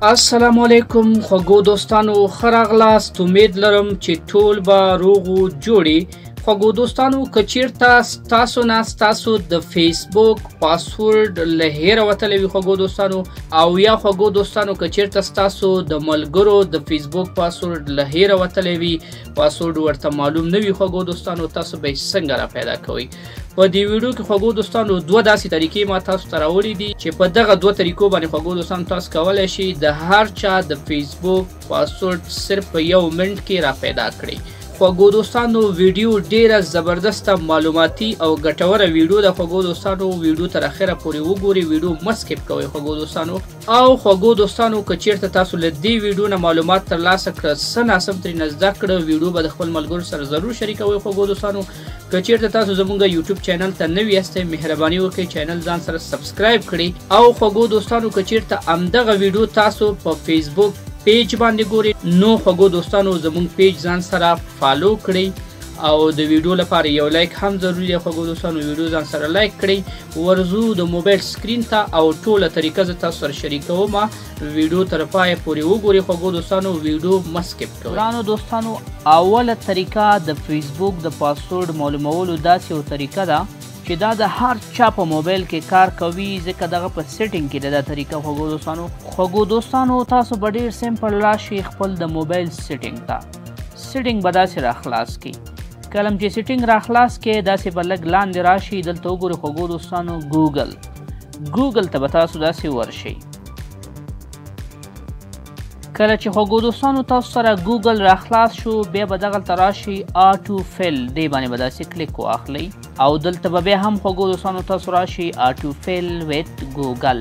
السلام علیکم خوږو دوستانو، ښه راغلاست. امید لرم چې ټول به روغ و جوړې. خوږو دوستانو، که چیرته ستاسو نه ستاسو د فیسبوک پاسورډ له هیره وتلی وي خوږو دوستانو، او یا خوږو دوستانو که چیرته ستاسو د ملګرو د فیسبوک پاسورډ له هیره وتلی وي، پاسورډ ورته معلوم نه وي خوږو دوستانو، تاسو به یې څنګه را پیدا کوئ؟ په دې ویډیو کې خوږو دوستانو دوه داسې طریقې ما تاسو ته راوړي دي چې په دغه دوه طریقو باندې خوږو دوستانو تاسو کولی شئ د هر چا د فیسبوک پاسورډ صرف په 1 منټ کې را پیدا کړئ. خوږو دوستانو، ویډیو ډیره زبردسته معلوماتي او ګټوره ویډیو ده خوږو دوستانو. ویډیو تر اخره پورې وګورئ، ویډیو مه سکیپ کوئ خوږو دوستانو. او خوږو دوستانو، که چیرته تاسو له دې ویډیو نه معلومات ترلاسه کړه، څه ناسم ترېنه زده کړه، ویډیو به د خپل ملګرو سره ضرور شریکوئ خوږو دوستانو. که چیرته تاسو زموږ یوټیوب چینل ته نوي یاستئ، مهرباني وکړئ چینل ځان سره سبسکرایب کړئ. او خوږو دوستانو، که چیرته همدغه ویډیو تاسو په فیسبوک پیج باندې ګورئ، نو خوږو دوستانو زموږ پیج ځان سره فالو کړئ. او د ویډیو لپاره یو لایک هم ضروري دی خوږو دوستانو. ویډیو ځان سره لایک کړئ. ورځو د موبایل سکرین ته او ټوله طریقه زه تاسو سره شریکوم. ویډیو تر پایه پورې وګورئ خوږو دوستانو، ویډیو مه سکیپ کوئ. ګرانو دوستانو، اوله طریقه د فیسبوک د پاسورډ معلومولو داسې یو طریقه ده چې دا د هر چا په موبایل کې کار کوي، ځکه دغه په سیټینګ کې ده دا طریقه خوږو دوستانو. خوږو دوستانو، تاسو به ډېر سمپل راشئ خپل د موبایل سیټینګ ته. سیټینګ به داسې راخلاص کړئ. کله چې سیټینګ راخلاص کړئ، داسې به لږ لاندې راشئ، دلته وګورئ خوږو دوستانو ګوګل ته به تاسو داسې ورشئ. کله چې خوږو دوستانو تاسو سره ګوګل راخلاص شو، بیا به دغلته راشئ آټو فیل، دې باندې به داسې کلیک واخلئ. او دلته به بیا هم خوږو دوستانو تاسو راشئ آټو فیل ویت ګوګل،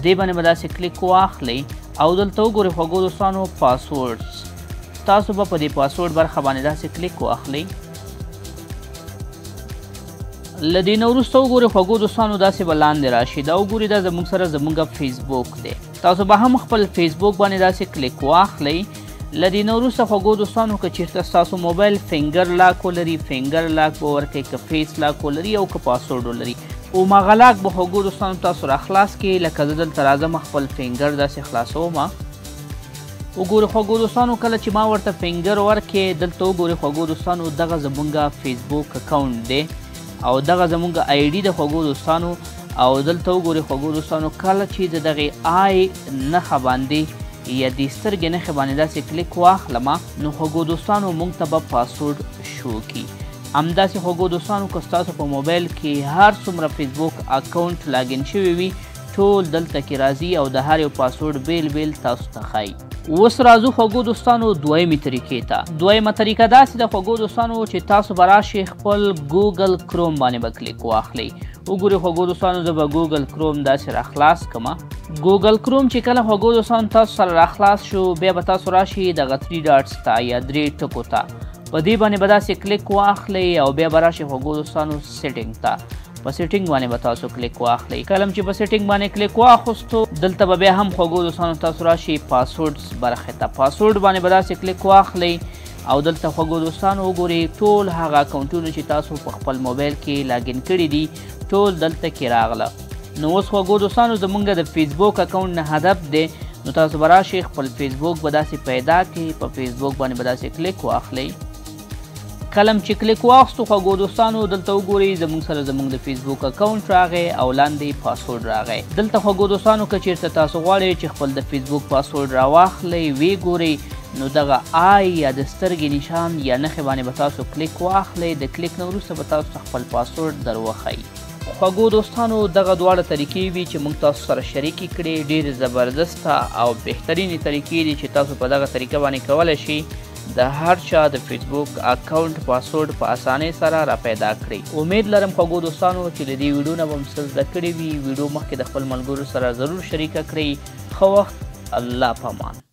دې باندې به داسې کلیک واخلئ. او دلته وګورئ خوږو دوستانو پاسورډز، تاسو به په دې پاسورډ برخه باندې داسې کلیک واخلئ. له دې نه وروسته وګورئ خوږو دوستانو داسې به لاندې راشي، دا وګورئ دا زموږ سره زموږ فیسبوک دی. تاسو به هم خپل فیسبوک باندې داسې کلیک واخلئ. له دې نه وروسته خوږو دوستانو، که چېرته ستاسو موبایل فنګر لاک ولري، فنګر لاک به ورکړئ، که فیس لاک ولري او که پاسورډ ولري. هماغه لاک به خوږو دوستانو تاسو راخلاص کړئ. لکه زه دلته راځم خپل فنګر داسې خلاصوم. وګورئ خوږو دوستانو، کله چې ما ورته فنګر ورکړې، دلته وګورئ خوږو دوستانو دغه زموږ فیسبوک اکاونټ دی او دغه زموږ آی ډي د خوږو دوستانو. او دلته وګورئ خوږو دوستانو، کله چې د دغې آی نښه باندې یا د سترګې نښې باندې داسې کلیک واخلم، نو خوږو دوستانو موږ ته به پاسورډ شو کي. همداسې خوږو دوستانو، که ستاسو په موبایل کې هر څومره فیسبوک اکاونټ لاګین شوي وي، ټول دلته کې راځي او د هر یو پاسورډ بیل بیل تاسو ته ښایي. اوس راځو خوږو دوستانو دویمې طریقې ته. دویمه طریقه داسې ده خوږو دوستانو چې تاسو به راشئ خپل ګوګل کروم باندې به کلیک واخلئ. وګورئ خوږو دوستانو، زه به ګوګل کروم داسې راخلاص کړم. ګوګل کروم چې کله خوږو دوستانو تاسو سره راخلاص شو، بیا به تاسو راشئ دغه 3 ډاټس ته یا 3 ټکو ته، په دې باندې به داسې کلیک واخلئ. او بیا به راشئ خوږو دوستانو سیټینګ ته، په سیټینګ باندې به تاسو کلیک واخلئ. کله چې په سیټینګ باندې کلیک واخیستو، دلته به بیا هم خوږو دوستانو تاسو راشئ پاسورډز برخې ته، پاسورډ باندې به داسې کلیک واخلئ. او دلته خوږو دوستانو وګورئ ټول هغه اکاونټونه چې تاسو په خپل موبایل کې لاګین کړي دي، ټول دلته کې راغله. نو اوس خوږو دوستانو زموږ د فیسبوک اکاونټ نه هدف دی، نو تاسو به راشئ خپل فیسبوک به داسې پیدا کړئ، په فیسبوک باندې به داسې کلیک واخلئ. کله چې کلیک واخیستو خوږو دوستانو، دلته وګورئ زموږ سره زموږ د فیسبوک اکاونټ راغی او لاندې پاسورډ راغی. دلته خوږو دوستانو، که چېرته تاسو غواړئ چې خپل د فیسبوک پاسورډ راواخلئ، ویې ګورئ، نو دغه آی یا د سترګې نشان یا نښې باندې به تاسو کلیک واخلئ. د کلیک نه وروسته به تاسو خپل پاسورډ در وښایي. خوږو دوستانو، دغه دواړه طریقې وي چې موږ تاسو سره شریکې کړې. ډېرې زبردسته او بهترینې طریقې دي چې تاسو په دغه طریقه باندې کولی شئ د هر چا د فیسبوک اکاونټ پاسورډ په اسانۍ سره را پیدا کړئ. امید لرم خوږو دوستانو چې له دې ویډیو نه به مو څه زده کړي وي. ویډیو مخکې د خپل ملګرو سره ضرور شریکه کړئ. ښه وخت، الله پامان.